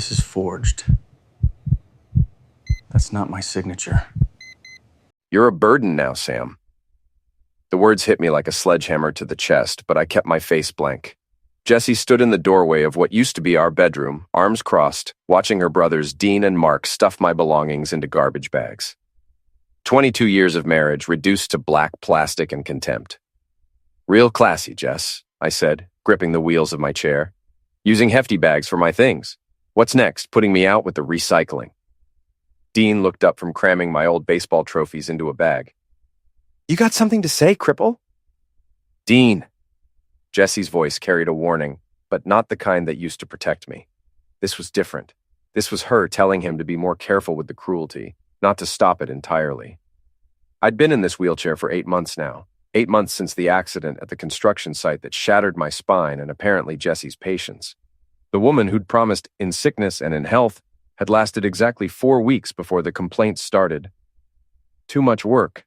This is forged. That's not my signature. You're a burden now, Sam. The words hit me like a sledgehammer to the chest, but I kept my face blank. Jessie stood in the doorway of what used to be our bedroom, arms crossed, watching her brothers Dean and Mark stuff my belongings into garbage bags. 22 years of marriage reduced to black plastic and contempt. Real classy, Jess, I said, gripping the wheels of my chair. Using hefty bags for my things. What's next, putting me out with the recycling? Dean looked up from cramming my old baseball trophies into a bag. You got something to say, cripple? Dean. Jessie's voice carried a warning, but not the kind that used to protect me. This was different. This was her telling him to be more careful with the cruelty, not to stop it entirely. I'd been in this wheelchair for 8 months now. 8 months since the accident at the construction site that shattered my spine and apparently Jessie's patience. The woman who'd promised in sickness and in health had lasted exactly 4 weeks before the complaints started. Too much work.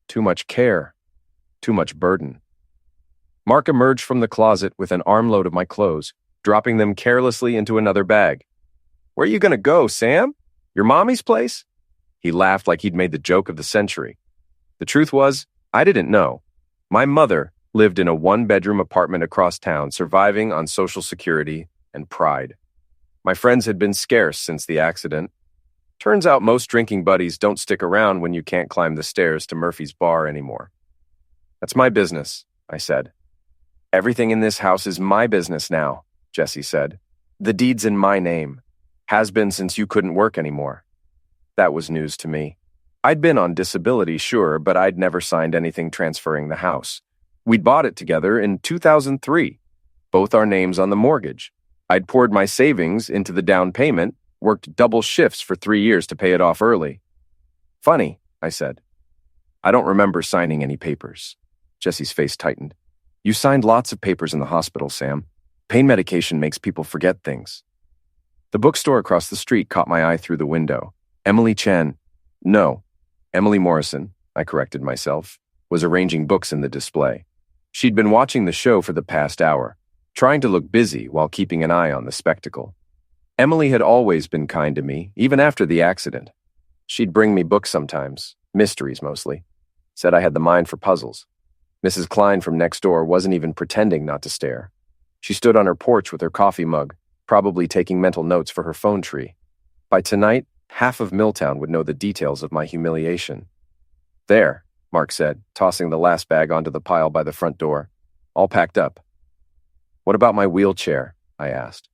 Too much care. Too much burden. Mark emerged from the closet with an armload of my clothes, dropping them carelessly into another bag. Where are you going to go, Sam? Your mommy's place? He laughed like he'd made the joke of the century. The truth was, I didn't know. My mother lived in a one-bedroom apartment across town, surviving on Social Security and pride. My friends had been scarce since the accident. Turns out most drinking buddies don't stick around when you can't climb the stairs to Murphy's bar anymore. That's my business, I said. Everything in this house is my business now, Jessie said. The deed's in my name. Has been since you couldn't work anymore. That was news to me. I'd been on disability, sure, but I'd never signed anything transferring the house. We'd bought it together in 2003, both our names on the mortgage. I'd poured my savings into the down payment, worked double shifts for 3 years to pay it off early. Funny, I said. I don't remember signing any papers. Jessie's face tightened. You signed lots of papers in the hospital, Sam. Pain medication makes people forget things. The bookstore across the street caught my eye through the window. Emily Chen. No, Emily Morrison, I corrected myself, was arranging books in the display. She'd been watching the show for the past hour, trying to look busy while keeping an eye on the spectacle. Emily had always been kind to me, even after the accident. She'd bring me books sometimes, mysteries mostly. Said I had the mind for puzzles. Mrs. Klein from next door wasn't even pretending not to stare. She stood on her porch with her coffee mug, probably taking mental notes for her phone tree. By tonight, half of Milltown would know the details of my humiliation. There, Mark said, tossing the last bag onto the pile by the front door. All packed up. What about my wheelchair? I asked.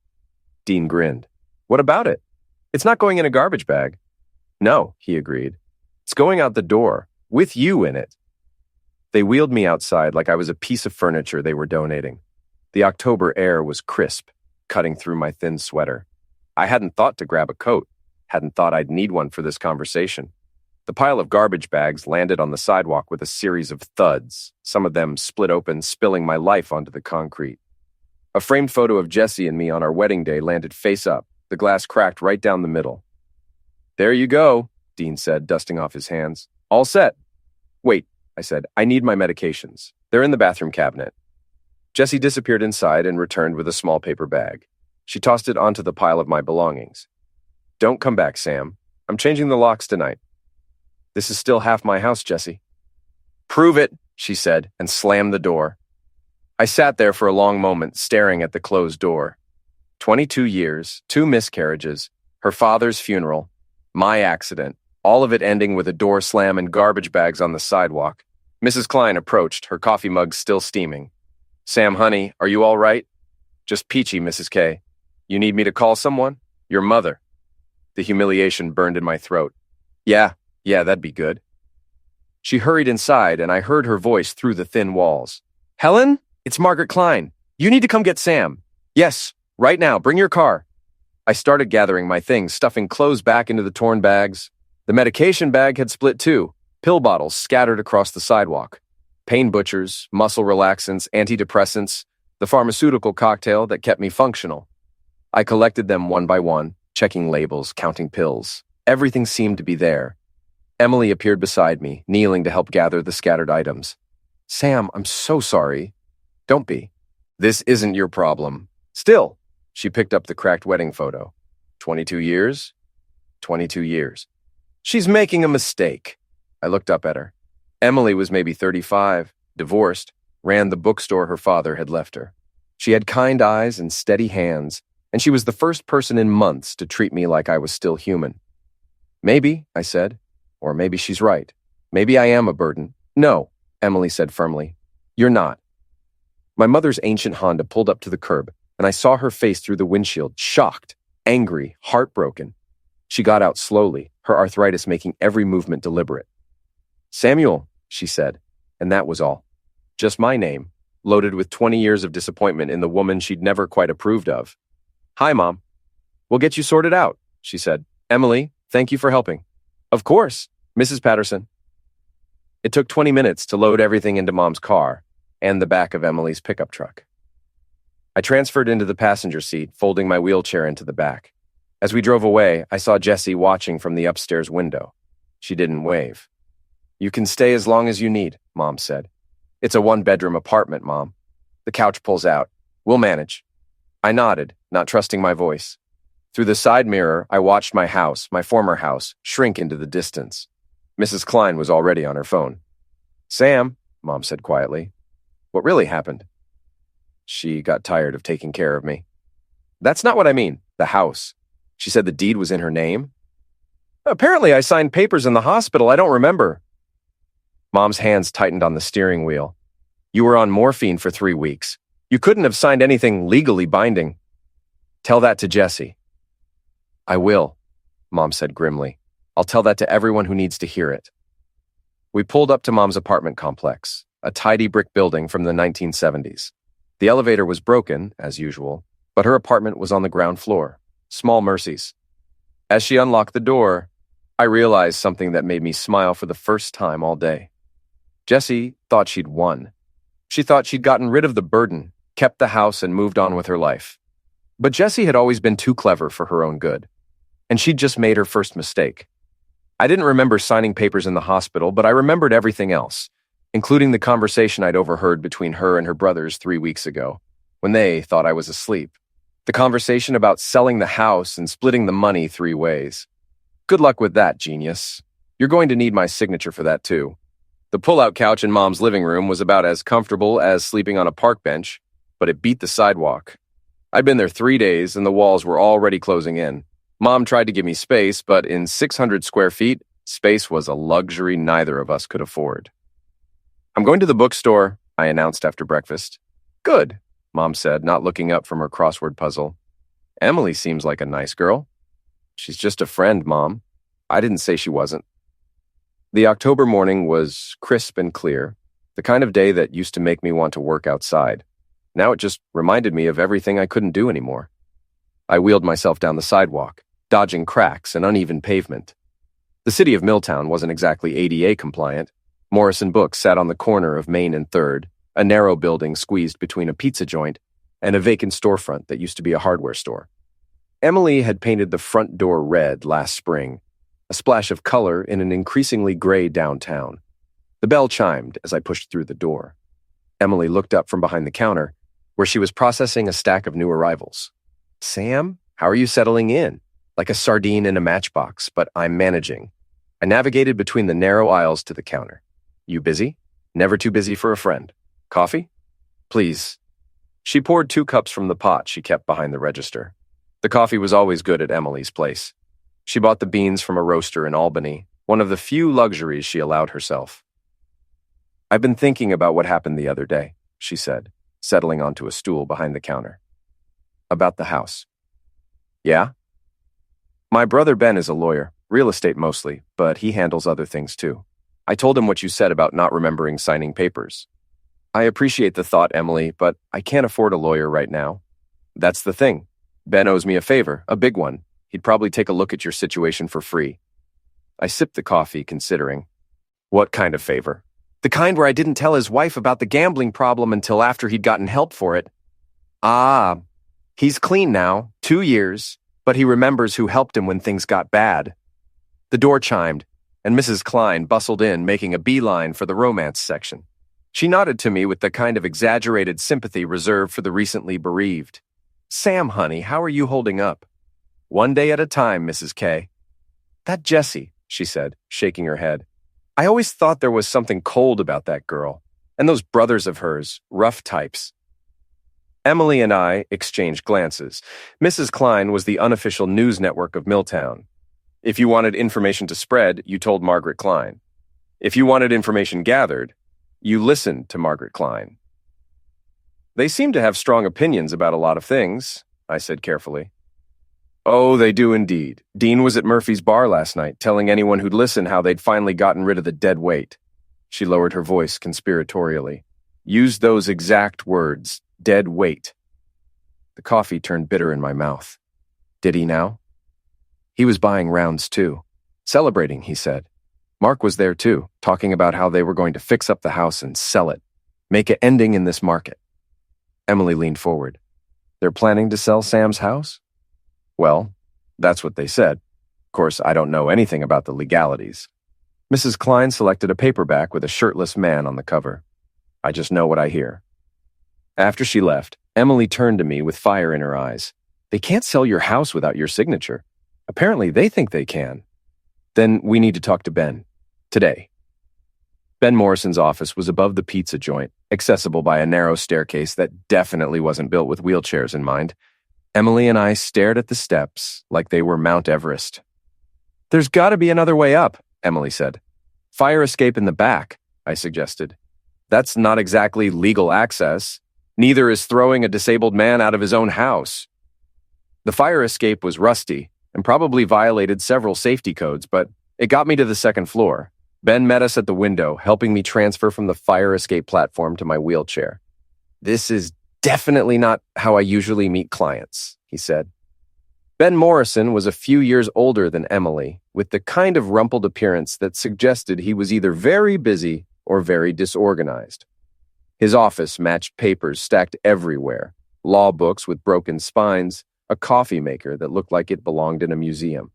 Dean grinned. What about it? It's not going in a garbage bag. No, he agreed. It's going out the door, with you in it. They wheeled me outside like I was a piece of furniture they were donating. The October air was crisp, cutting through my thin sweater. I hadn't thought to grab a coat, hadn't thought I'd need one for this conversation. The pile of garbage bags landed on the sidewalk with a series of thuds, some of them split open, spilling my life onto the concrete. A framed photo of Jessie and me on our wedding day landed face up, the glass cracked right down the middle. There you go, Dean said, dusting off his hands. All set. Wait, I said, I need my medications. They're in the bathroom cabinet. Jessie disappeared inside and returned with a small paper bag. She tossed it onto the pile of my belongings. Don't come back, Sam. I'm changing the locks tonight. This is still half my house, Jessie. Prove it, she said, and slammed the door. I sat there for a long moment, staring at the closed door. 22 years, 2 miscarriages, her father's funeral, my accident, all of it ending with a door slam and garbage bags on the sidewalk. Mrs. Klein approached, her coffee mug still steaming. Sam, honey, are you all right? Just peachy, Mrs. K. You need me to call someone? Your mother. The humiliation burned in my throat. Yeah, that'd be good. She hurried inside, and I heard her voice through the thin walls. Helen, it's Margaret Klein. You need to come get Sam. Yes, right now, bring your car. I started gathering my things, stuffing clothes back into the torn bags. The medication bag had split too, pill bottles scattered across the sidewalk. Pain butchers, muscle relaxants, antidepressants, the pharmaceutical cocktail that kept me functional. I collected them one by one, checking labels, counting pills. Everything seemed to be there. Emily appeared beside me, kneeling to help gather the scattered items. Sam, I'm so sorry. Don't be. This isn't your problem. Still, she picked up the cracked wedding photo. 22 years? 22 years. She's making a mistake. I looked up at her. Emily was maybe 35, divorced, ran the bookstore her father had left her. She had kind eyes and steady hands, and she was the first person in months to treat me like I was still human. Maybe, I said, or maybe she's right. Maybe I am a burden. No, Emily said firmly. You're not. My mother's ancient Honda pulled up to the curb, and I saw her face through the windshield, shocked, angry, heartbroken. She got out slowly, her arthritis making every movement deliberate. Samuel, she said, and that was all. Just my name, loaded with 20 years of disappointment in the woman she'd never quite approved of. Hi, Mom. We'll get you sorted out, she said. Emily, thank you for helping. Of course, Mrs. Patterson. It took 20 minutes to load everything into Mom's car and the back of Emily's pickup truck. I transferred into the passenger seat, folding my wheelchair into the back. As we drove away, I saw Jessie watching from the upstairs window. She didn't wave. You can stay as long as you need, Mom said. It's a one-bedroom apartment, Mom. The couch pulls out. We'll manage. I nodded, not trusting my voice. Through the side mirror, I watched my house, my former house, shrink into the distance. Mrs. Klein was already on her phone. Sam, Mom said quietly. What really happened? She got tired of taking care of me. That's not what I mean. The house. She said the deed was in her name. Apparently I signed papers in the hospital. I don't remember. Mom's hands tightened on the steering wheel. You were on morphine for 3 weeks. You couldn't have signed anything legally binding. Tell that to Jessie. I will, Mom said grimly. I'll tell that to everyone who needs to hear it. We pulled up to Mom's apartment complex, a tidy brick building from the 1970s. The elevator was broken, as usual, but her apartment was on the ground floor. Small mercies. As she unlocked the door, I realized something that made me smile for the first time all day. Jessie thought she'd won. She thought she'd gotten rid of the burden, kept the house, and moved on with her life. But Jessie had always been too clever for her own good, and she'd just made her first mistake. I didn't remember signing papers in the hospital, but I remembered everything else, including the conversation I'd overheard between her and her brothers 3 weeks ago, when they thought I was asleep. The conversation about selling the house and splitting the money 3 ways. Good luck with that, genius. You're going to need my signature for that, too. The pull-out couch in Mom's living room was about as comfortable as sleeping on a park bench, but it beat the sidewalk. I'd been there 3 days, and the walls were already closing in. Mom tried to give me space, but in 600 square feet, space was a luxury neither of us could afford. I'm going to the bookstore, I announced after breakfast. Good, Mom said, not looking up from her crossword puzzle. Emily seems like a nice girl. She's just a friend, Mom. I didn't say she wasn't. The October morning was crisp and clear, the kind of day that used to make me want to work outside. Now it just reminded me of everything I couldn't do anymore. I wheeled myself down the sidewalk, dodging cracks and uneven pavement. The city of Milltown wasn't exactly ADA compliant. Morrison Books sat on the corner of Main and 3rd, a narrow building squeezed between a pizza joint and a vacant storefront that used to be a hardware store. Emily had painted the front door red last spring, a splash of color in an increasingly gray downtown. The bell chimed as I pushed through the door. Emily looked up from behind the counter, where she was processing a stack of new arrivals. Sam, how are you settling in? Like a sardine in a matchbox, but I'm managing. I navigated between the narrow aisles to the counter. You busy? Never too busy for a friend. Coffee? Please. She poured 2 cups from the pot she kept behind the register. The coffee was always good at Emily's place. She bought the beans from a roaster in Albany, one of the few luxuries she allowed herself. I've been thinking about what happened the other day, she said, settling onto a stool behind the counter. About the house. Yeah? My brother Ben is a lawyer, real estate mostly, but he handles other things too. I told him what you said about not remembering signing papers. I appreciate the thought, Emily, but I can't afford a lawyer right now. That's the thing. Ben owes me a favor, a big one. He'd probably take a look at your situation for free. I sipped the coffee, considering. What kind of favor? The kind where I didn't tell his wife about the gambling problem until after he'd gotten help for it. Ah, he's clean now, 2 years, but he remembers who helped him when things got bad. The door chimed, and Mrs. Klein bustled in, making a beeline for the romance section. She nodded to me with the kind of exaggerated sympathy reserved for the recently bereaved. Sam, honey, how are you holding up? One day at a time, Mrs. K. That Jessie, she said, shaking her head. I always thought there was something cold about that girl. And those brothers of hers, rough types. Emily and I exchanged glances. Mrs. Klein was the unofficial news network of Milltown. If you wanted information to spread, you told Margaret Klein. If you wanted information gathered, you listened to Margaret Klein. They seem to have strong opinions about a lot of things, I said carefully. Oh, they do indeed. Dean was at Murphy's bar last night, telling anyone who'd listen how they'd finally gotten rid of the dead weight. She lowered her voice conspiratorially. Used those exact words, dead weight. The coffee turned bitter in my mouth. Did he now? He was buying rounds too. Celebrating, he said. Mark was there too, talking about how they were going to fix up the house and sell it. Make an ending in this market. Emily leaned forward. They're planning to sell Sam's house? Well, that's what they said. Of course, I don't know anything about the legalities. Mrs. Klein selected a paperback with a shirtless man on the cover. I just know what I hear. After she left, Emily turned to me with fire in her eyes. They can't sell your house without your signature. Apparently, they think they can. Then we need to talk to Ben. Today. Ben Morrison's office was above the pizza joint, accessible by a narrow staircase that definitely wasn't built with wheelchairs in mind. Emily and I stared at the steps like they were Mount Everest. There's got to be another way up, Emily said. Fire escape in the back, I suggested. That's not exactly legal access. Neither is throwing a disabled man out of his own house. The fire escape was rusty and probably violated several safety codes, but it got me to the second floor. Ben met us at the window, helping me transfer from the fire escape platform to my wheelchair. This is definitely not how I usually meet clients, he said. Ben Morrison was a few years older than Emily, with the kind of rumpled appearance that suggested he was either very busy or very disorganized. His office matched papers stacked everywhere, law books with broken spines, a coffee maker that looked like it belonged in a museum.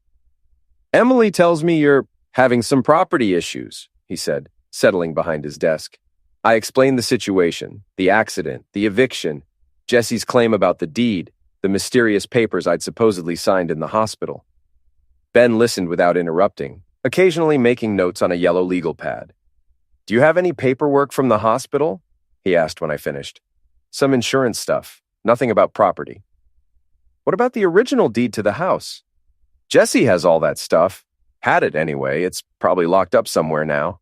Emily tells me you're having some property issues, he said, settling behind his desk. I explained the situation, the accident, the eviction, Jessie's claim about the deed, the mysterious papers I'd supposedly signed in the hospital. Ben listened without interrupting, occasionally making notes on a yellow legal pad. Do you have any paperwork from the hospital? He asked when I finished. Some insurance stuff, nothing about property. What about the original deed to the house? Jessie has all that stuff. Had it anyway. It's probably locked up somewhere now.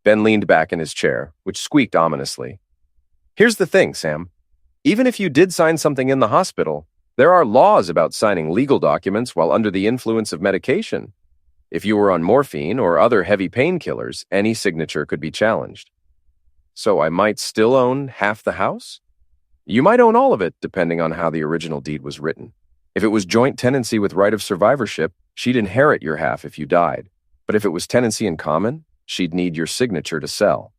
Ben leaned back in his chair, which squeaked ominously. Here's the thing, Sam. Even if you did sign something in the hospital, there are laws about signing legal documents while under the influence of medication. If you were on morphine or other heavy painkillers, any signature could be challenged. So I might still own half the house? You might own all of it, depending on how the original deed was written. If it was joint tenancy with right of survivorship, she'd inherit your half if you died. But if it was tenancy in common, she'd need your signature to sell.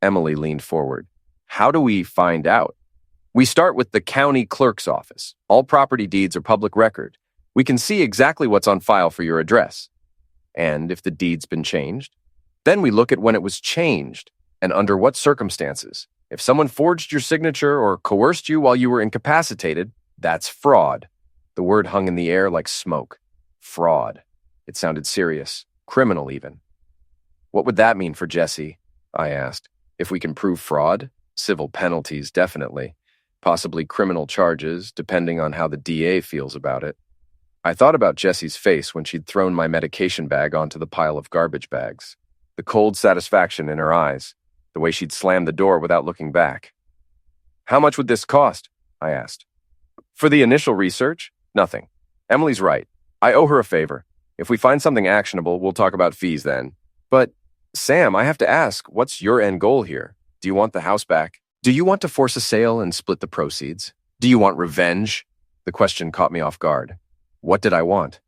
Emily leaned forward. How do we find out? We start with the county clerk's office. All property deeds are public record. We can see exactly what's on file for your address. And if the deed's been changed, then we look at when it was changed and under what circumstances. If someone forged your signature or coerced you while you were incapacitated, that's fraud. The word hung in the air like smoke. Fraud. It sounded serious, criminal even. What would that mean for Jessie? I asked. If we can prove fraud, civil penalties definitely. Possibly criminal charges, depending on how the DA feels about it. I thought about Jessie's face when she'd thrown my medication bag onto the pile of garbage bags. The cold satisfaction in her eyes. The way she'd slammed the door without looking back. How much would this cost? I asked. For the initial research, nothing. Emily's right. I owe her a favor. If we find something actionable, we'll talk about fees then. But, Sam, I have to ask, what's your end goal here? Do you want the house back? Do you want to force a sale and split the proceeds? Do you want revenge? The question caught me off guard. What did I want?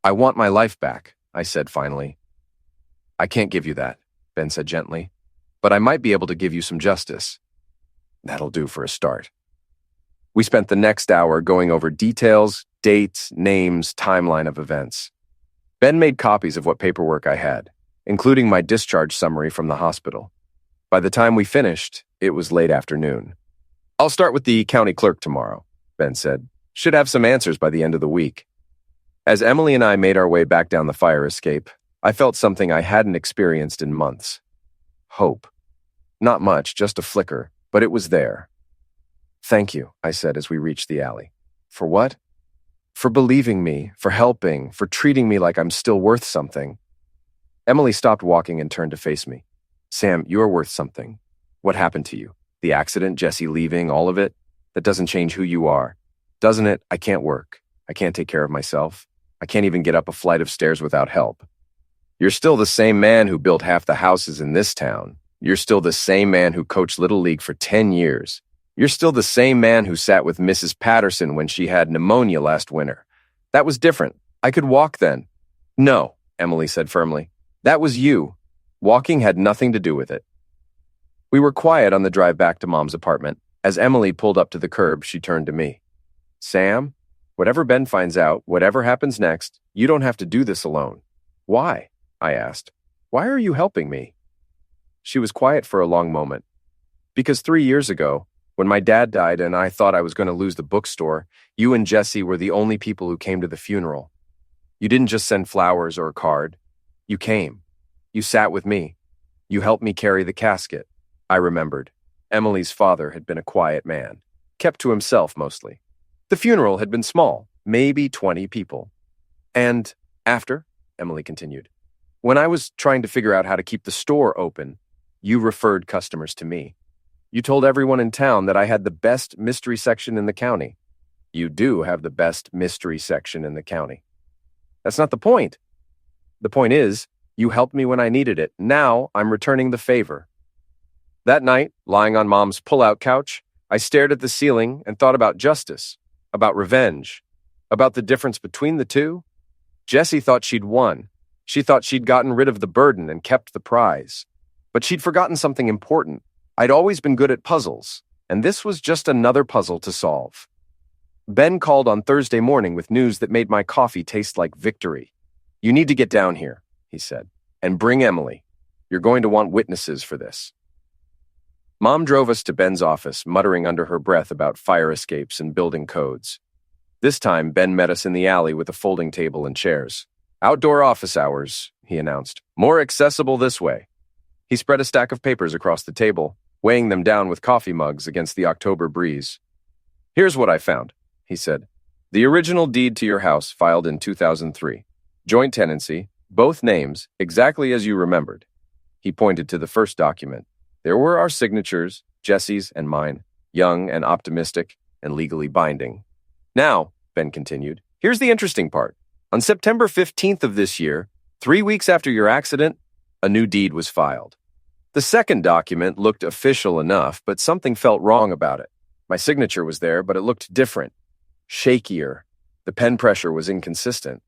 I want my life back, I said finally. I can't give you that, Ben said gently, but I might be able to give you some justice. That'll do for a start. We spent the next hour going over details, dates, names, timeline of events. Ben made copies of what paperwork I had, including my discharge summary from the hospital. By the time we finished, it was late afternoon. I'll start with the county clerk tomorrow, Ben said. Should have some answers by the end of the week. As Emily and I made our way back down the fire escape, I felt something I hadn't experienced in months. Hope. Not much, just a flicker, but it was there. "Thank you," I said as we reached the alley. "For what?" "For believing me, for helping, for treating me like I'm still worth something." Emily stopped walking and turned to face me. "Sam, you're worth something. What happened to you? The accident, Jesse leaving, all of it? That doesn't change who you are. Doesn't it? I can't work. I can't take care of myself. I can't even get up a flight of stairs without help. You're still the same man who built half the houses in this town. You're still the same man who coached Little League for 10 years. You're still the same man who sat with Mrs. Patterson when she had pneumonia last winter. That was different. I could walk then." "No," Emily said firmly. "That was you. Walking had nothing to do with it." We were quiet on the drive back to Mom's apartment. As Emily pulled up to the curb, she turned to me. "Sam, whatever Ben finds out, whatever happens next, you don't have to do this alone." "Why?" I asked. "Why are you helping me?" She was quiet for a long moment. "Because 3 years ago, when my dad died and I thought I was going to lose the bookstore, you and Jesse were the only people who came to the funeral. You didn't just send flowers or a card. You came. You sat with me. You helped me carry the casket." I remembered. Emily's father had been a quiet man, kept to himself mostly. The funeral had been small, maybe 20 people. "And after," Emily continued, "when I was trying to figure out how to keep the store open, you referred customers to me. You told everyone in town that I had the best mystery section in the county. You do have the best mystery section in the county. That's not the point. The point is, you helped me when I needed it. Now I'm returning the favor." That night, lying on Mom's pull-out couch, I stared at the ceiling and thought about justice, about revenge, about the difference between the two. Jessie thought she'd won. She thought she'd gotten rid of the burden and kept the prize. But she'd forgotten something important. I'd always been good at puzzles, and this was just another puzzle to solve. Ben called on Thursday morning with news that made my coffee taste like victory. "You need to get down here," he said, "and bring Emily. You're going to want witnesses for this." Mom drove us to Ben's office, muttering under her breath about fire escapes and building codes. This time, Ben met us in the alley with a folding table and chairs. "Outdoor office hours," he announced. "More accessible this way." He spread a stack of papers across the table, weighing them down with coffee mugs against the October breeze. "Here's what I found," he said. "The original deed to your house filed in 2003. Joint tenancy, both names, exactly as you remembered." He pointed to the first document. There were our signatures, Jesse's and mine, young and optimistic and legally binding. "Now," Ben continued, "here's the interesting part. On September 15th of this year, 3 weeks after your accident, a new deed was filed. The second document looked official enough, but something felt wrong about it. My signature was there, but it looked different, shakier. The pen pressure was inconsistent.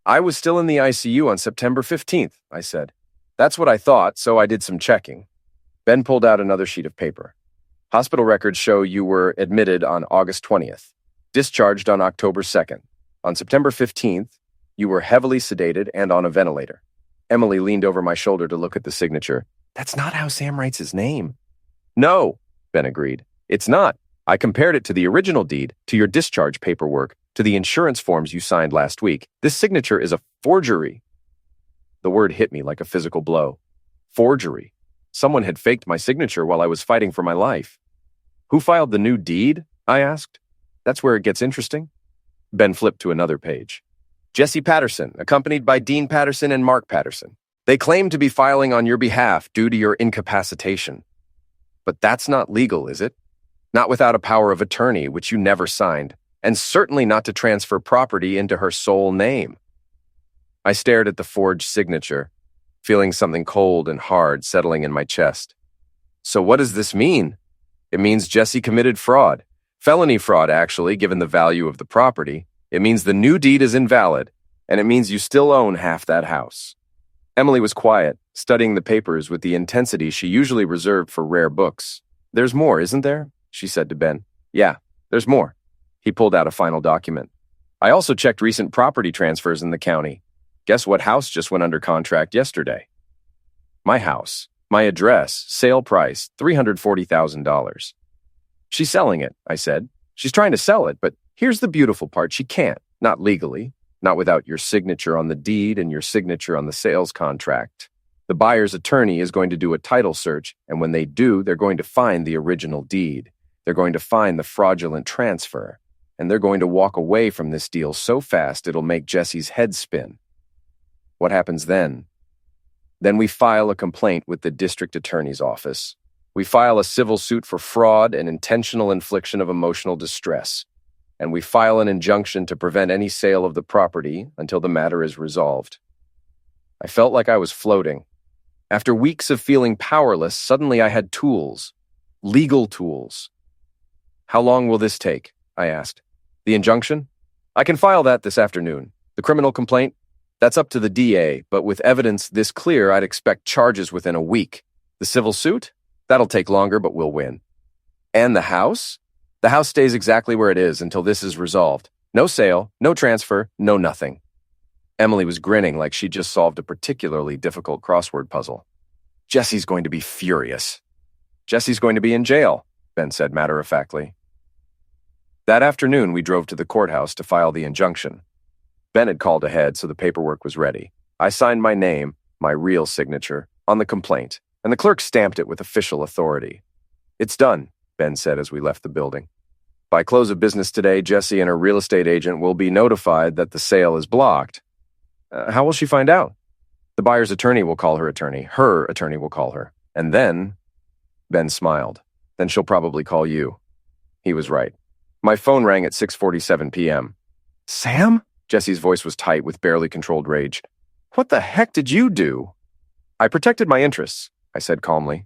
I was still in the ICU on September 15th, I said. That's what I thought, so I did some checking. Ben pulled out another sheet of paper. Hospital records show you were admitted on August 20th, discharged on October 2nd. On September 15th, you were heavily sedated and on a ventilator. Emily leaned over my shoulder to look at the signature. That's not how Sam writes his name. No, Ben agreed. It's not. I compared it to the original deed, to your discharge paperwork, to the insurance forms you signed last week. This signature is a forgery. The word hit me like a physical blow. Forgery. Someone had faked my signature while I was fighting for my life. Who filed the new deed? I asked. That's where it gets interesting. Ben flipped to another page. Jesse Patterson, accompanied by Dean Patterson and Mark Patterson. They claim to be filing on your behalf due to your incapacitation. But that's not legal, is it? Not without a power of attorney, which you never signed, and certainly not to transfer property into her sole name. I stared at the forged signature, feeling something cold and hard settling in my chest. So what does this mean? It means Jesse committed fraud. Felony fraud, actually, given the value of the property. It means the new deed is invalid, and it means you still own half that house. Emily was quiet, studying the papers with the intensity she usually reserved for rare books. There's more, isn't there? She said to Ben. Yeah, there's more. He pulled out a final document. I also checked recent property transfers in the county. Guess what house just went under contract yesterday? My house. My address. Sale price, $340,000. She's selling it, I said. She's trying to sell it, but here's the beautiful part. She can't. Not legally. Not without your signature on the deed and your signature on the sales contract. The buyer's attorney is going to do a title search, and when they do, they're going to find the original deed. They're going to find the fraudulent transfer, and they're going to walk away from this deal so fast it'll make Jesse's head spin. What happens then? Then we file a complaint with the district attorney's office. We file a civil suit for fraud and intentional infliction of emotional distress, and we file an injunction to prevent any sale of the property until the matter is resolved. I felt like I was floating. After weeks of feeling powerless, suddenly I had tools. Legal tools. How long will this take? I asked. The injunction? I can file that this afternoon. The criminal complaint? That's up to the DA, but with evidence this clear, I'd expect charges within a week. The civil suit? That'll take longer, but we'll win. And the house? The house stays exactly where it is until this is resolved. No sale, no transfer, no nothing. Emily was grinning like she just solved a particularly difficult crossword puzzle. Jesse's going to be furious. Jesse's going to be in jail, Ben said matter-of-factly. That afternoon, we drove to the courthouse to file the injunction. Ben had called ahead, so the paperwork was ready. I signed my name, my real signature, on the complaint, and the clerk stamped it with official authority. It's done, Ben said as we left the building. By close of business today, Jessie and her real estate agent will be notified that the sale is blocked. How will she find out? The buyer's attorney will call her attorney. Her attorney will call her. And then, Ben smiled. Then she'll probably call you. He was right. My phone rang at 6:47 p.m. Sam? Jessie's voice was tight with barely controlled rage. What the heck did you do? I protected my interests, I said calmly.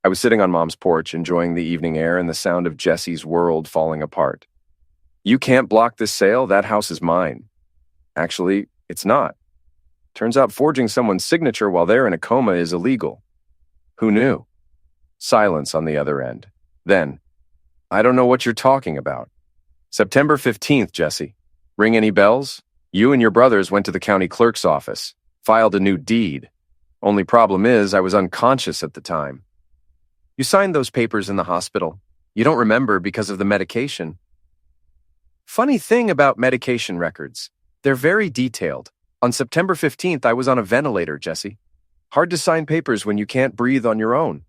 I was sitting on Mom's porch, enjoying the evening air and the sound of Jessie's world falling apart. You can't block this sale. That house is mine. Actually, it's not. Turns out forging someone's signature while they're in a coma is illegal. Who knew? Silence on the other end. Then, I don't know what you're talking about. September 15th, Jessie. Ring any bells? You and your brothers went to the county clerk's office, filed a new deed. Only problem is I was unconscious at the time. You signed those papers in the hospital. You don't remember because of the medication. Funny thing about medication records. They're very detailed. On September 15th, I was on a ventilator, Jessie. Hard to sign papers when you can't breathe on your own.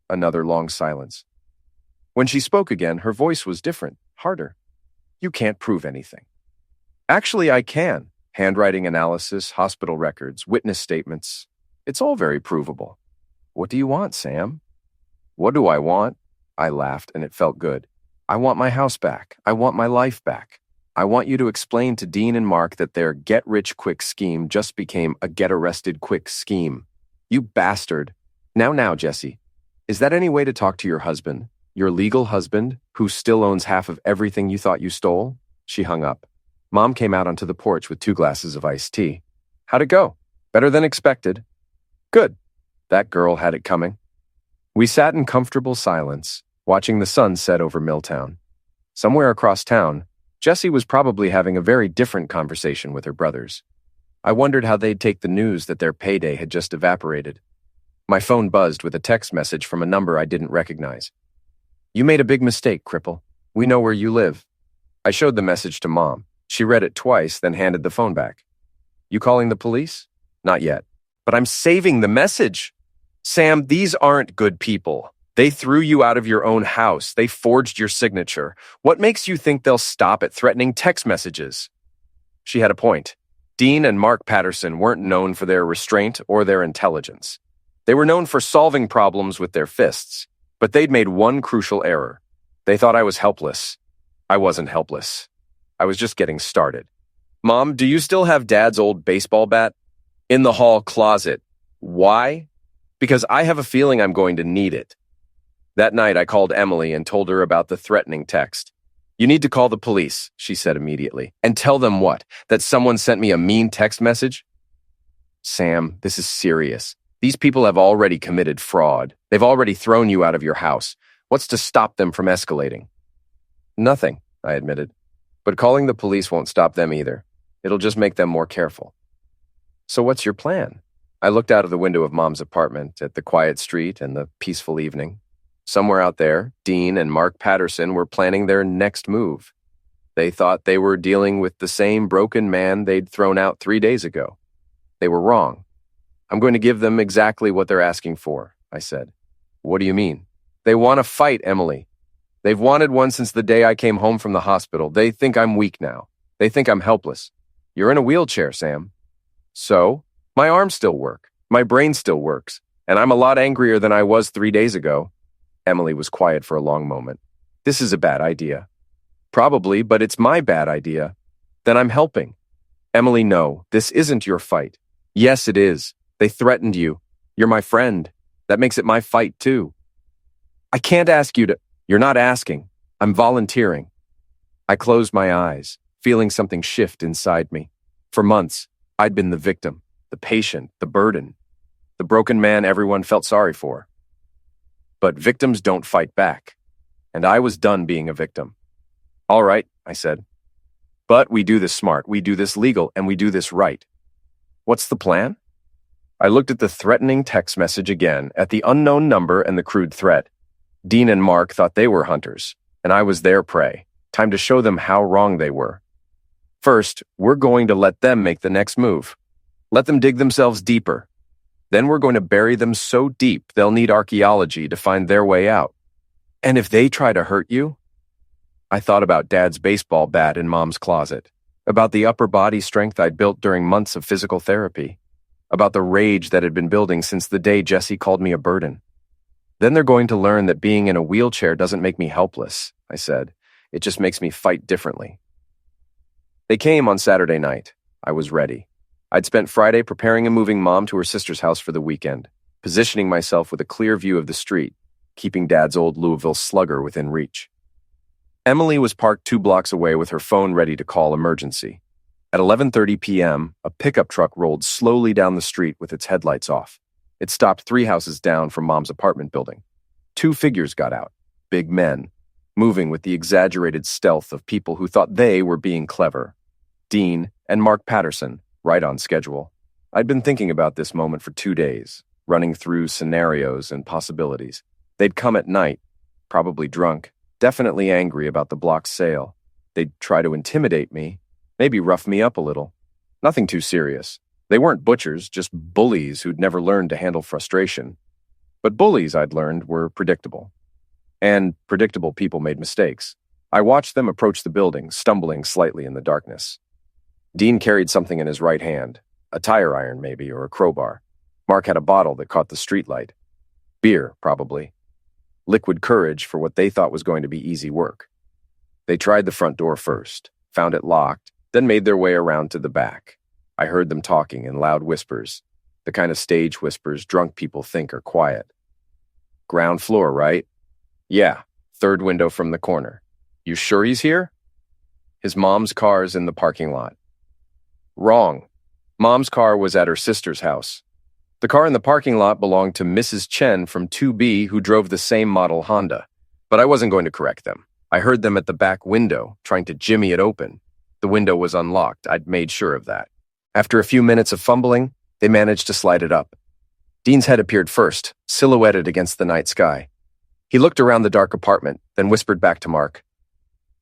Another long silence. When she spoke again, her voice was different, harder. You can't prove anything. Actually, I can. Handwriting analysis, hospital records, witness statements. It's all very provable. What do you want, Sam? What do I want? I laughed, and it felt good. I want my house back. I want my life back. I want you to explain to Dean and Mark that their get-rich-quick scheme just became a get-arrested-quick scheme. You bastard. Now, Jessie. Is that any way to talk to your husband? Your legal husband, who still owns half of everything you thought you stole? She hung up. Mom came out onto the porch with 2 glasses of iced tea. How'd it go? Better than expected. Good. That girl had it coming. We sat in comfortable silence, watching the sun set over Milltown. Somewhere across town, Jessie was probably having a very different conversation with her brothers. I wondered how they'd take the news that their payday had just evaporated. My phone buzzed with a text message from a number I didn't recognize. You made a big mistake, cripple. We know where you live. I showed the message to Mom. She read it twice, then handed the phone back. You calling the police? Not yet. But I'm saving the message. Sam, these aren't good people. They threw you out of your own house. They forged your signature. What makes you think they'll stop at threatening text messages? She had a point. Dean and Mark Patterson weren't known for their restraint or their intelligence. They were known for solving problems with their fists, but they'd made one crucial error. They thought I was helpless. I wasn't helpless. I was just getting started. Mom, do you still have Dad's old baseball bat? In the hall closet. Why? Because I have a feeling I'm going to need it. That night, I called Emily and told her about the threatening text. You need to call the police, she said immediately. And tell them what? That someone sent me a mean text message? Sam, this is serious. These people have already committed fraud. They've already thrown you out of your house. What's to stop them from escalating? Nothing, I admitted. But calling the police won't stop them either. It'll just make them more careful. So what's your plan? I looked out of the window of Mom's apartment at the quiet street and the peaceful evening. Somewhere out there, Dean and Mark Patterson were planning their next move. They thought they were dealing with the same broken man they'd thrown out 3 days ago. They were wrong. I'm going to give them exactly what they're asking for, I said. What do you mean? They want a fight, Emily. They've wanted one since the day I came home from the hospital. They think I'm weak now. They think I'm helpless. You're in a wheelchair, Sam. So? My arms still work. My brain still works. And I'm a lot angrier than I was 3 days ago. Emily was quiet for a long moment. This is a bad idea. Probably, but it's my bad idea. Then I'm helping. Emily, no, this isn't your fight. Yes, it is. They threatened you. You're my friend. That makes it my fight, too. I can't ask you to... You're not asking. I'm volunteering. I closed my eyes, feeling something shift inside me. For months, I'd been the victim, the patient, the burden, the broken man everyone felt sorry for. But victims don't fight back. And I was done being a victim. All right, I said. But we do this smart, we do this legal, and we do this right. What's the plan? I looked at the threatening text message again, at the unknown number and the crude threat. Dean and Mark thought they were hunters, and I was their prey. Time to show them how wrong they were. First, we're going to let them make the next move. Let them dig themselves deeper. Then we're going to bury them so deep they'll need archaeology to find their way out. And if they try to hurt you, I thought about Dad's baseball bat in Mom's closet, about the upper body strength I'd built during months of physical therapy, about the rage that had been building since the day Jesse called me a burden. Then they're going to learn that being in a wheelchair doesn't make me helpless, I said. It just makes me fight differently. They came on Saturday night. I was ready. I'd spent Friday preparing and moving Mom to her sister's house for the weekend, positioning myself with a clear view of the street, keeping Dad's old Louisville Slugger within reach. Emily was parked 2 blocks away with her phone ready to call emergency. At 11:30 p.m., a pickup truck rolled slowly down the street with its headlights off. It stopped 3 houses down from Mom's apartment building. 2 figures got out, big men, moving with the exaggerated stealth of people who thought they were being clever. Dean and Mark Patterson, right on schedule. I'd been thinking about this moment for 2 days, running through scenarios and possibilities. They'd come at night, probably drunk, definitely angry about the block's sale. They'd try to intimidate me, maybe rough me up a little. Nothing too serious. They weren't butchers, just bullies who'd never learned to handle frustration. But bullies, I'd learned, were predictable. And predictable people made mistakes. I watched them approach the building, stumbling slightly in the darkness. Dean carried something in his right hand, a tire iron maybe, or a crowbar. Mark had a bottle that caught the streetlight. Beer, probably. Liquid courage for what they thought was going to be easy work. They tried the front door first, found it locked, then made their way around to the back. I heard them talking in loud whispers, the kind of stage whispers drunk people think are quiet. Ground floor, right? Yeah, 3rd window from the corner. You sure he's here? His mom's car's in the parking lot. Wrong. Mom's car was at her sister's house. The car in the parking lot belonged to Mrs. Chen from 2B who drove the same model Honda. But I wasn't going to correct them. I heard them at the back window, trying to jimmy it open. The window was unlocked. I'd made sure of that. After a few minutes of fumbling, they managed to slide it up. Dean's head appeared first, silhouetted against the night sky. He looked around the dark apartment, then whispered back to Mark.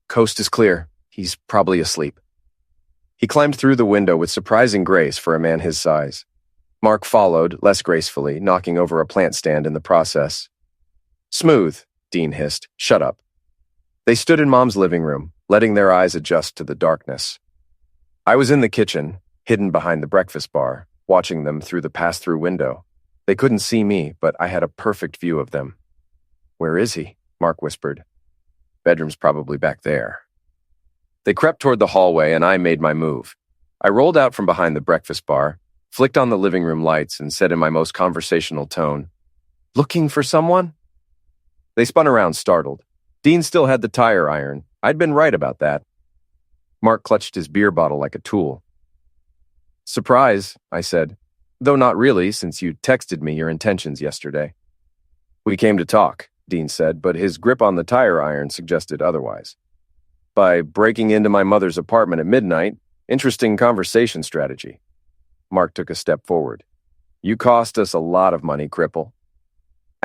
Coast is clear. He's probably asleep. He climbed through the window with surprising grace for a man his size. Mark followed, less gracefully, knocking over a plant stand in the process. Smooth, Dean hissed. Shut up. They stood in Mom's living room, letting their eyes adjust to the darkness. I was in the kitchen, hidden behind the breakfast bar, watching them through the pass-through window. They couldn't see me, but I had a perfect view of them. Where is he? Mark whispered. Bedroom's probably back there. They crept toward the hallway, and I made my move. I rolled out from behind the breakfast bar, flicked on the living room lights, and said in my most conversational tone, Looking for someone? They spun around, startled. Dean still had the tire iron. I'd been right about that. Mark clutched his beer bottle like a tool. Surprise, I said, though not really, since you texted me your intentions yesterday. We came to talk, Dean said, but his grip on the tire iron suggested otherwise. By breaking into my mother's apartment at midnight, interesting conversation strategy. Mark took a step forward. You cost us a lot of money, cripple.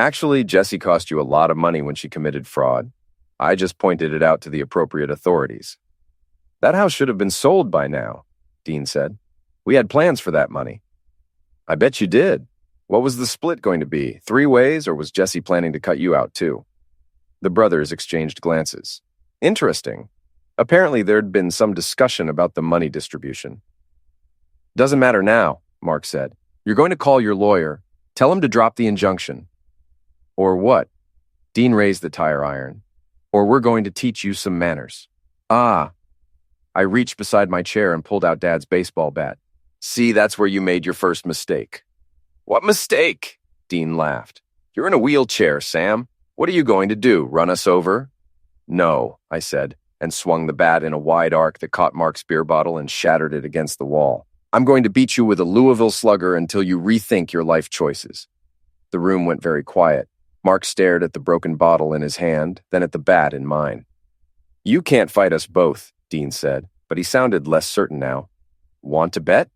Actually, Jessie cost you a lot of money when she committed fraud. I just pointed it out to the appropriate authorities. That house should have been sold by now, Dean said. We had plans for that money. I bet you did. What was the split going to be? 3 ways, or was Jessie planning to cut you out too? The brothers exchanged glances. Interesting. Apparently there'd been some discussion about the money distribution. Doesn't matter now, Mark said. You're going to call your lawyer. Tell him to drop the injunction. Or what? Dean raised the tire iron. Or we're going to teach you some manners. Ah. I reached beside my chair and pulled out Dad's baseball bat. See, that's where you made your first mistake. What mistake? Dean laughed. You're in a wheelchair, Sam. What are you going to do, run us over? No, I said, and swung the bat in a wide arc that caught Mark's beer bottle and shattered it against the wall. I'm going to beat you with a Louisville slugger until you rethink your life choices. The room went very quiet. Mark stared at the broken bottle in his hand, then at the bat in mine. You can't fight us both, Dean said, but he sounded less certain now. Want to bet?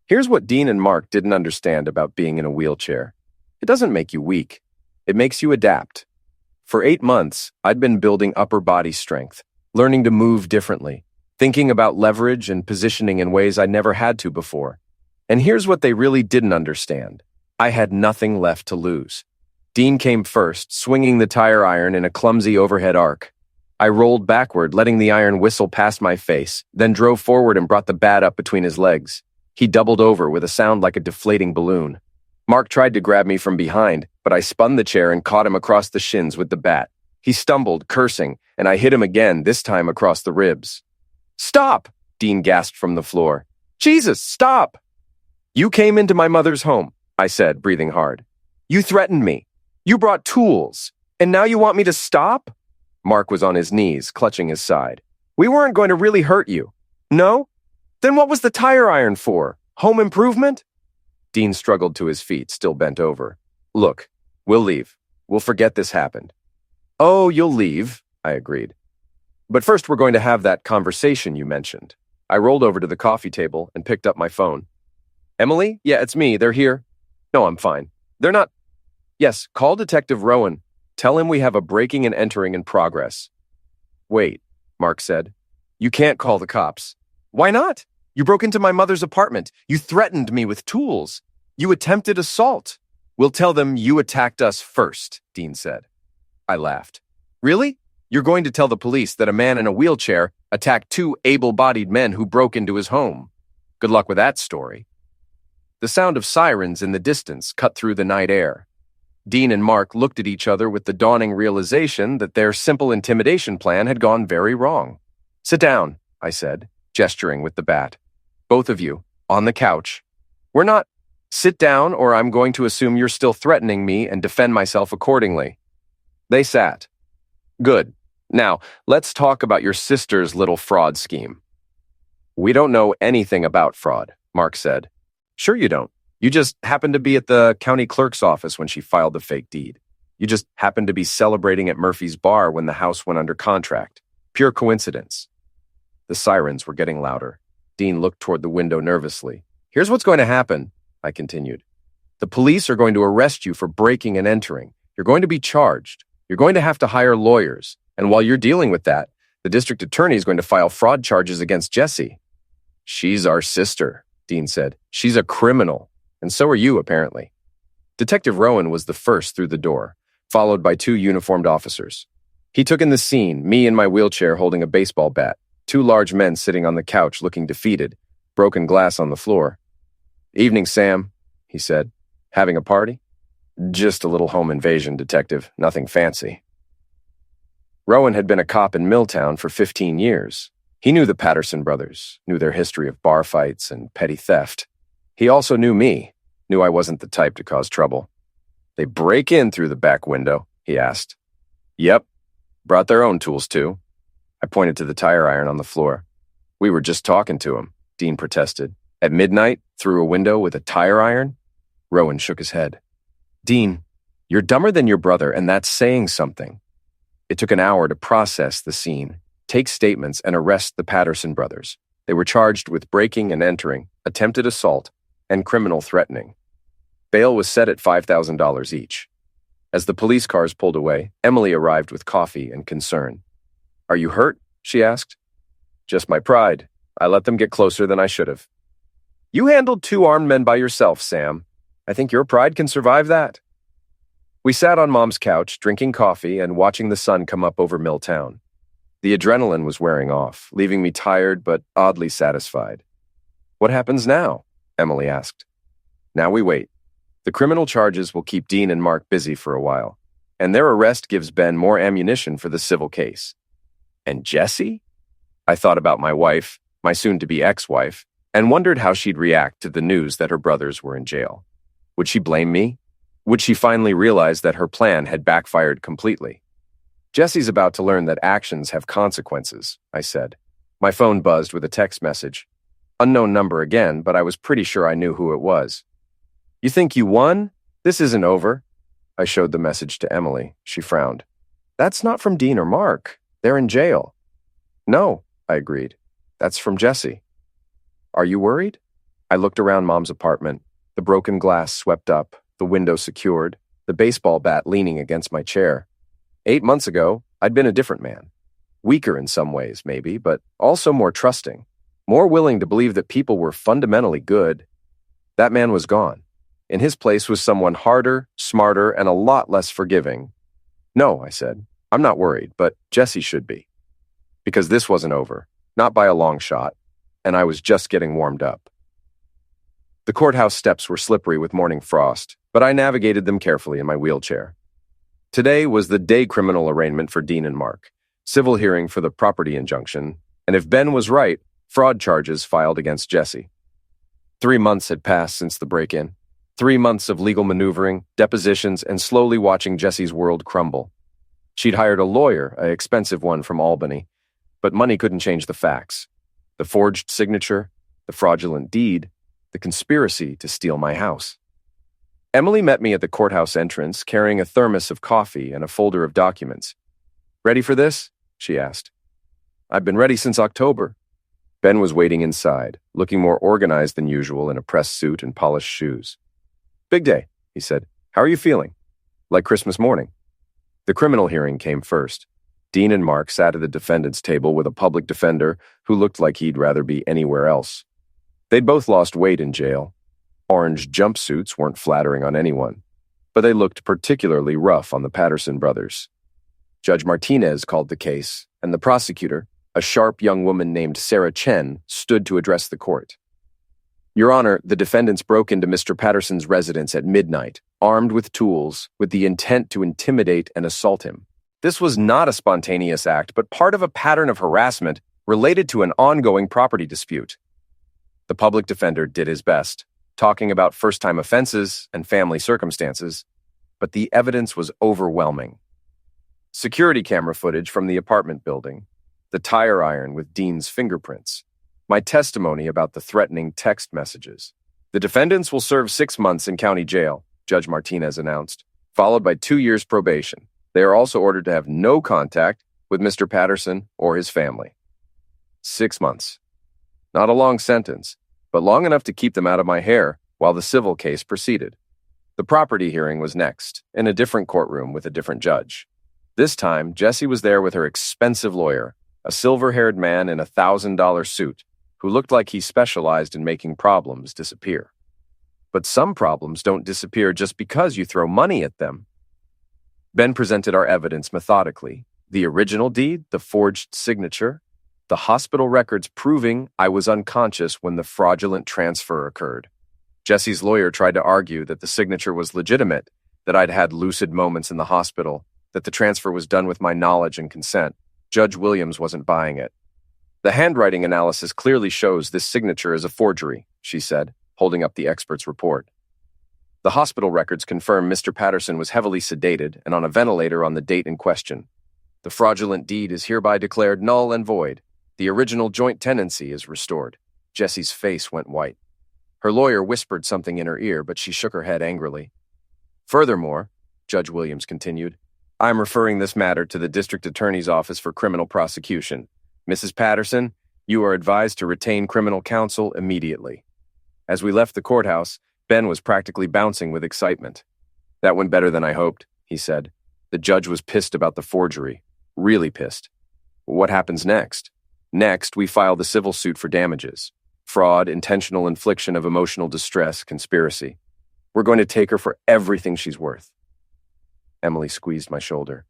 Here's what Dean and Mark didn't understand about being in a wheelchair. It doesn't make you weak. It makes you adapt. For 8 months, I'd been building upper body strength, learning to move differently, thinking about leverage and positioning in ways I never had to before. And here's what they really didn't understand. I had nothing left to lose. Dean came first, swinging the tire iron in a clumsy overhead arc. I rolled backward, letting the iron whistle past my face, then drove forward and brought the bat up between his legs. He doubled over with a sound like a deflating balloon. Mark tried to grab me from behind, but I spun the chair and caught him across the shins with the bat. He stumbled, cursing, and I hit him again, this time across the ribs. Stop! Dean gasped from the floor. Jesus, stop! You came into my mother's home, I said, breathing hard. You threatened me. You brought tools. And now you want me to stop? Mark was on his knees, clutching his side. We weren't going to really hurt you. No? Then what was the tire iron for? Home improvement? Dean struggled to his feet, still bent over. Look, we'll leave. We'll forget this happened. Oh, you'll leave, I agreed. But first we're going to have that conversation you mentioned. I rolled over to the coffee table and picked up my phone. Emily? Yeah, it's me. They're here. No, I'm fine. They're not. Yes, call Detective Rowan. Tell him we have a breaking and entering in progress. Wait, Mark said. You can't call the cops. Why not? You broke into my mother's apartment. You threatened me with tools. You attempted assault. We'll tell them you attacked us first, Dean said. I laughed. Really? You're going to tell the police that a man in a wheelchair attacked 2 able-bodied men who broke into his home. Good luck with that story. The sound of sirens in the distance cut through the night air. Dean and Mark looked at each other with the dawning realization that their simple intimidation plan had gone very wrong. Sit down, I said, gesturing with the bat. Both of you, on the couch. We're not. Sit down, or I'm going to assume you're still threatening me and defend myself accordingly. They sat. Good. Now, let's talk about your sister's little fraud scheme. We don't know anything about fraud, Mark said. Sure you don't. You just happened to be at the county clerk's office when she filed the fake deed. You just happened to be celebrating at Murphy's bar when the house went under contract. Pure coincidence. The sirens were getting louder. Dean looked toward the window nervously. Here's what's going to happen, I continued. The police are going to arrest you for breaking and entering. You're going to be charged. You're going to have to hire lawyers. And while you're dealing with that, the district attorney is going to file fraud charges against Jessie. She's our sister, Dean said. She's a criminal. And so are you, apparently. Detective Rowan was the first through the door, followed by 2 uniformed officers. He took in the scene, me in my wheelchair holding a baseball bat, 2 large men sitting on the couch looking defeated, broken glass on the floor. Evening, Sam, he said. Having a party? Just a little home invasion, detective. Nothing fancy. Rowan had been a cop in Milltown for 15 years. He knew the Patterson brothers, knew their history of bar fights and petty theft. He also knew me, knew I wasn't the type to cause trouble. They break in through the back window, he asked. Yep. Brought their own tools, too. I pointed to the tire iron on the floor. We were just talking to him, Dean protested. At midnight, through a window with a tire iron? Rowan shook his head. Dean, you're dumber than your brother, and that's saying something. It took an hour to process the scene, take statements, and arrest the Patterson brothers. They were charged with breaking and entering, attempted assault, and criminal threatening. Bail was set at $5,000 each. As the police cars pulled away, Emily arrived with coffee and concern. "Are you hurt?" she asked. "Just my pride. I let them get closer than I should have." "You handled 2 armed men by yourself, Sam. I think your pride can survive that." We sat on Mom's couch, drinking coffee and watching the sun come up over Milltown. The adrenaline was wearing off, leaving me tired but oddly satisfied. "What happens now?" Emily asked. "Now we wait. The criminal charges will keep Dean and Mark busy for a while, and their arrest gives Ben more ammunition for the civil case." "And Jessie?" I thought about my wife, my soon-to-be ex-wife, and wondered how she'd react to the news that her brothers were in jail. Would she blame me? Would she finally realize that her plan had backfired completely? "Jessie's about to learn that actions have consequences," I said. My phone buzzed with a text message. Unknown number again, but I was pretty sure I knew who it was. "You think you won? This isn't over." I showed the message to Emily. She frowned. "That's not from Dean or Mark. They're in jail." "No," I agreed. "That's from Jessie." "Are you worried?" I looked around Mom's apartment, the broken glass swept up, the window secured, the baseball bat leaning against my chair. 8 months ago, I'd been a different man. Weaker in some ways, maybe, but also more trusting, more willing to believe that people were fundamentally good. That man was gone. In his place was someone harder, smarter, and a lot less forgiving. "No," I said, "I'm not worried, but Jessie should be." Because this wasn't over, not by a long shot, and I was just getting warmed up. The courthouse steps were slippery with morning frost, but I navigated them carefully in my wheelchair. Today was the day criminal arraignment for Dean and Mark, civil hearing for the property injunction, and if Ben was right, fraud charges filed against Jessie. 3 months had passed since the break-in. 3 months of legal maneuvering, depositions, and slowly watching Jessie's world crumble. She'd hired a lawyer, an expensive one from Albany, but money couldn't change the facts. The forged signature, the fraudulent deed, the conspiracy to steal my house. Emily met me at the courthouse entrance, carrying a thermos of coffee and a folder of documents. "Ready for this?" she asked. "I've been ready since October." Ben was waiting inside, looking more organized than usual in a pressed suit and polished shoes. "Big day," he said. "How are you feeling?" "Like Christmas morning." The criminal hearing came first. Dean and Mark sat at the defendant's table with a public defender who looked like he'd rather be anywhere else. They'd both lost weight in jail. Orange jumpsuits weren't flattering on anyone, but they looked particularly rough on the Patterson brothers. Judge Martinez called the case, and the prosecutor, a sharp young woman named Sarah Chen, stood to address the court. "Your Honor, the defendants broke into Mr. Patterson's residence at midnight, armed with tools, with the intent to intimidate and assault him. This was not a spontaneous act, but part of a pattern of harassment related to an ongoing property dispute." The public defender did his best, talking about first-time offenses and family circumstances, but the evidence was overwhelming. Security camera footage from the apartment building, the tire iron with Dean's fingerprints, my testimony about the threatening text messages. "The defendants will serve 6 months in county jail," Judge Martinez announced, followed by 2 years probation. They are also ordered to have no contact with Mr. Patterson or his family. 6 months. Not a long sentence, but long enough to keep them out of my hair while the civil case proceeded. The property hearing was next, in a different courtroom with a different judge. This time, Jessie was there with her expensive lawyer, a silver-haired man in a $1,000 suit, who looked like he specialized in making problems disappear. But some problems don't disappear just because you throw money at them. Ben presented our evidence methodically: the original deed, the forged signature, the hospital records proving I was unconscious when the fraudulent transfer occurred. Jessie's lawyer tried to argue that the signature was legitimate, that I'd had lucid moments in the hospital, that the transfer was done with my knowledge and consent. Judge Williams wasn't buying it. "The handwriting analysis clearly shows this signature is a forgery," she said, holding up the expert's report. "The hospital records confirm Mr. Patterson was heavily sedated and on a ventilator on the date in question. The fraudulent deed is hereby declared null and void. The original joint tenancy is restored." Jessie's face went white. Her lawyer whispered something in her ear, but she shook her head angrily. "Furthermore," Judge Williams continued, "I'm referring this matter to the District Attorney's Office for Criminal Prosecution. Mrs. Patterson, you are advised to retain criminal counsel immediately." As we left the courthouse, Ben was practically bouncing with excitement. "That went better than I hoped. he said. The judge was pissed about the forgery. Really pissed. What happens next? Next, we file the civil suit for damages. Fraud, intentional infliction of emotional distress, conspiracy. We're going to take her for everything she's worth. Emily squeezed my shoulder.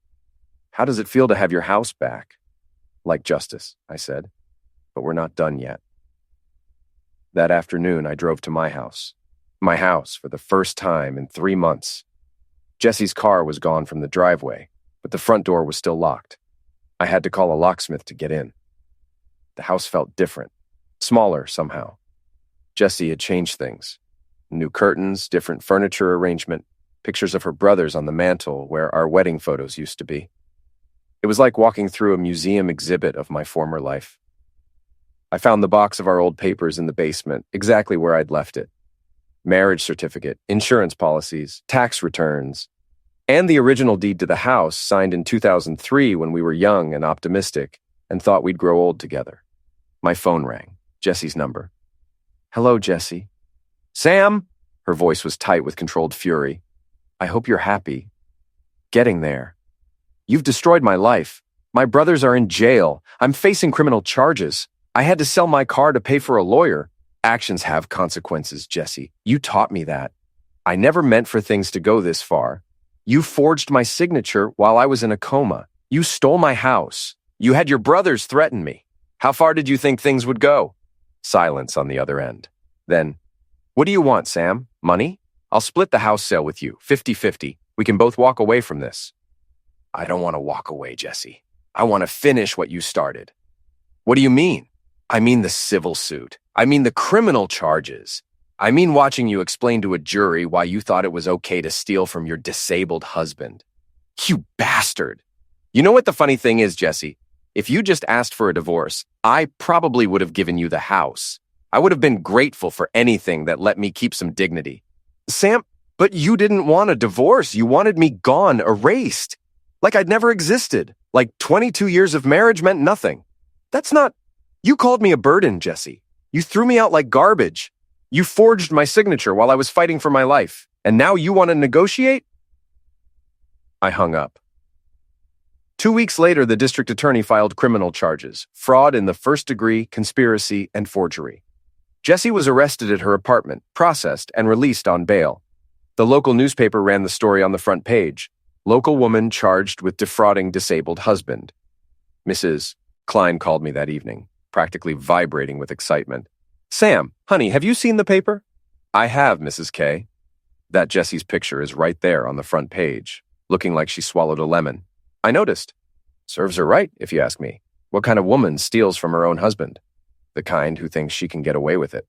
How does it feel to have your house back? Like justice, I said. But we're not done yet. That afternoon, I drove to my house. My house for the first time in 3 months. Jesse's car was gone from the driveway, but the front door was still locked. I had to call a locksmith to get in. The house felt different, smaller somehow. Jessie had changed things. New curtains, different furniture arrangement, pictures of her brothers on the mantel where our wedding photos used to be. It was like walking through a museum exhibit of my former life. I found the box of our old papers in the basement, exactly where I'd left it. Marriage certificate, insurance policies, tax returns, and the original deed to the house signed in 2003 when we were young and optimistic and thought we'd grow old together. My phone rang. Jessie's number. Hello, Jessie. Sam! Her voice was tight with controlled fury. I hope you're happy. Getting there. You've destroyed my life. My brothers are in jail. I'm facing criminal charges. I had to sell my car to pay for a lawyer. Actions have consequences, Jessie. You taught me that. I never meant for things to go this far. You forged my signature while I was in a coma. You stole my house. You had your brothers threaten me. How far did you think things would go? Silence on the other end. Then, what do you want, Sam? Money? I'll split the house sale with you, 50-50. We can both walk away from this. I don't want to walk away, Jessie. I want to finish what you started. What do you mean? I mean the civil suit. I mean the criminal charges. I mean watching you explain to a jury why you thought it was okay to steal from your disabled husband. You bastard. You know what the funny thing is, Jessie? If you just asked for a divorce, I probably would have given you the house. I would have been grateful for anything that let me keep some dignity. Sam, but you didn't want a divorce. You wanted me gone, erased. Like I'd never existed. Like 22 years of marriage meant nothing. That's not... You called me a burden, Jessie. You threw me out like garbage. You forged my signature while I was fighting for my life. And now you want to negotiate? I hung up. 2 weeks later, the district attorney filed criminal charges, fraud in the first degree, conspiracy, and forgery. Jessie was arrested at her apartment, processed, and released on bail. The local newspaper ran the story on the front page. Local woman charged with defrauding disabled husband. Mrs. Klein called me that evening, practically vibrating with excitement. Sam, honey, have you seen the paper? I have, Mrs. K. That Jessie's picture is right there on the front page, looking like she swallowed a lemon. I noticed. Serves her right, if you ask me. What kind of woman steals from her own husband? The kind who thinks she can get away with it.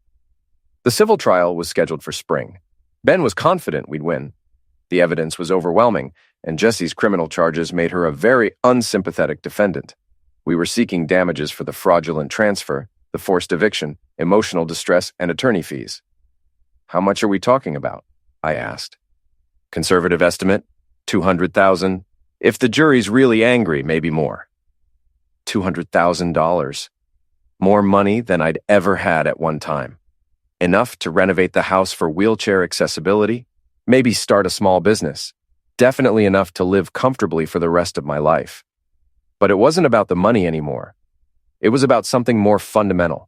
The civil trial was scheduled for spring. Ben was confident we'd win. The evidence was overwhelming, and Jessie's criminal charges made her a very unsympathetic defendant. We were seeking damages for the fraudulent transfer, the forced eviction, emotional distress, and attorney fees. How much are we talking about? I asked. Conservative estimate, $200,000. If the jury's really angry, maybe more. $200,000. More money than I'd ever had at one time. Enough to renovate the house for wheelchair accessibility, maybe start a small business. Definitely enough to live comfortably for the rest of my life. But it wasn't about the money anymore. It was about something more fundamental.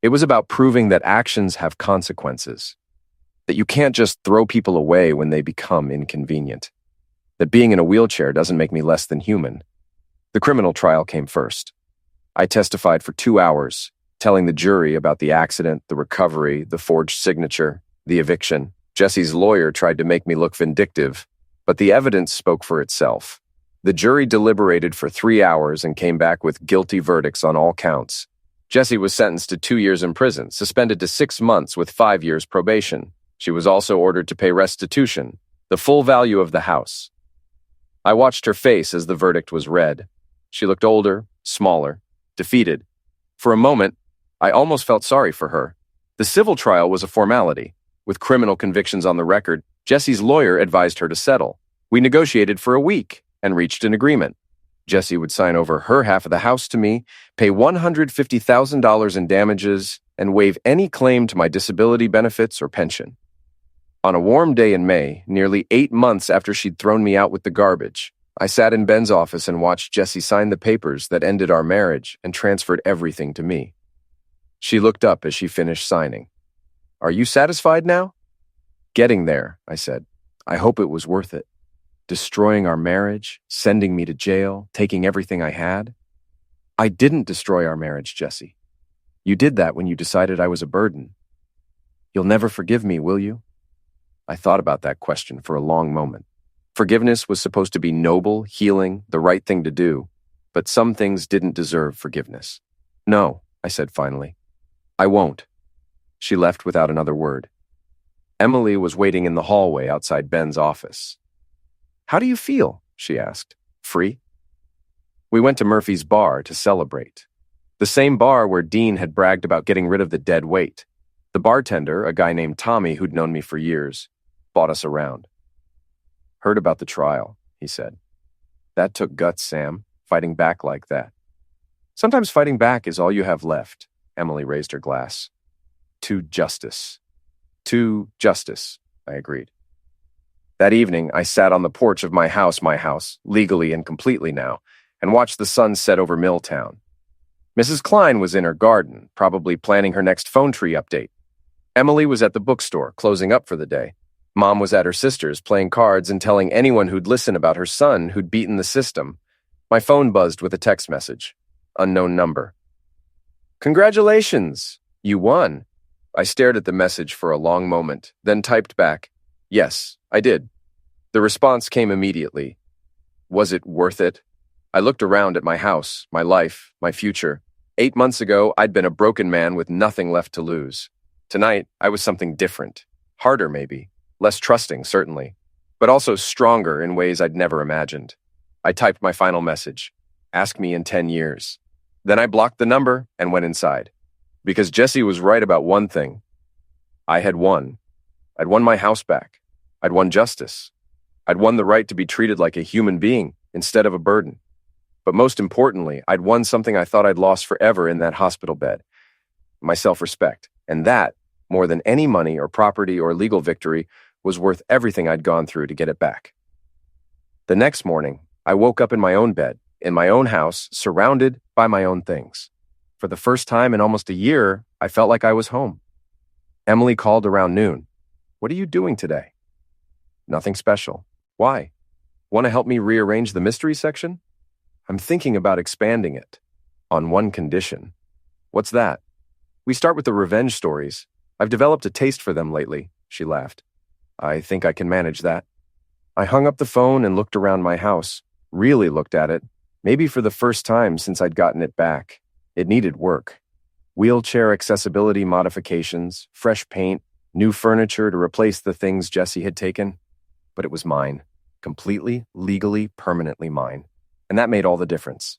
It was about proving that actions have consequences. That you can't just throw people away when they become inconvenient. That being in a wheelchair doesn't make me less than human. The criminal trial came first. I testified for 2 hours, telling the jury about the accident, the recovery, the forged signature, the eviction. Jessie's lawyer tried to make me look vindictive, but the evidence spoke for itself. The jury deliberated for 3 hours and came back with guilty verdicts on all counts. Jessie was sentenced to 2 years in prison, suspended to 6 months with 5 years probation. She was also ordered to pay restitution, the full value of the house. I watched her face as the verdict was read. She looked older, smaller, defeated. For a moment, I almost felt sorry for her. The civil trial was a formality. With criminal convictions on the record, Jessie's lawyer advised her to settle. We negotiated for a week and reached an agreement. Jessie would sign over her half of the house to me, pay $150,000 in damages, and waive any claim to my disability benefits or pension. On a warm day in May, nearly 8 months after she'd thrown me out with the garbage, I sat in Ben's office and watched Jessie sign the papers that ended our marriage and transferred everything to me. She looked up as she finished signing. "Are you satisfied now?" "Getting there," I said. "I hope it was worth it. Destroying our marriage, sending me to jail, taking everything I had." "I didn't destroy our marriage, Jessie. You did that when you decided I was a burden. You'll never forgive me, will you?" I thought about that question for a long moment. Forgiveness was supposed to be noble, healing, the right thing to do, but some things didn't deserve forgiveness. "No," I said finally. "I won't." She left without another word. Emily was waiting in the hallway outside Ben's office. "How do you feel?" she asked. "Free?" We went to Murphy's bar to celebrate. The same bar where Dean had bragged about getting rid of the dead weight. The bartender, a guy named Tommy who'd known me for years, bought us around. "Heard about the trial," he said. "That took guts, Sam, fighting back like that." "Sometimes fighting back is all you have left." Emily raised her glass. "To justice." "To justice," I agreed. That evening, I sat on the porch of my house, legally and completely now, and watched the sun set over Milltown. Mrs. Klein was in her garden, probably planning her next phone tree update. Emily was at the bookstore, closing up for the day. Mom was at her sister's, playing cards and telling anyone who'd listen about her son who'd beaten the system. My phone buzzed with a text message. Unknown number. "Congratulations! You won." I stared at the message for a long moment, then typed back, "Yes, I did." The response came immediately. Was it worth it? I looked around at my house, my life, my future. 8 months ago, I'd been a broken man with nothing left to lose. Tonight, I was something different. Harder, maybe. Less trusting, certainly. But also stronger in ways I'd never imagined. I typed my final message. Ask me in 10 years. Then I blocked the number and went inside. Because Jessie was right about one thing. I had won. I'd won my house back. I'd won justice. I'd won the right to be treated like a human being instead of a burden. But most importantly, I'd won something I thought I'd lost forever in that hospital bed. My self-respect. And that, more than any money or property or legal victory, was worth everything I'd gone through to get it back. The next morning, I woke up in my own bed, in my own house, surrounded by my own things. For the first time in almost a year, I felt like I was home. Emily called around noon. "What are you doing today?" "Nothing special." "Why? Want to help me rearrange the mystery section?" "I'm thinking about expanding it. On one condition." "What's that?" "We start with the revenge stories. I've developed a taste for them lately," she laughed. "I think I can manage that." I hung up the phone and looked around my house, really looked at it, maybe for the first time since I'd gotten it back. It needed work. Wheelchair accessibility modifications, fresh paint, new furniture to replace the things Jessie had taken. But it was mine. Completely, legally, permanently mine. And that made all the difference.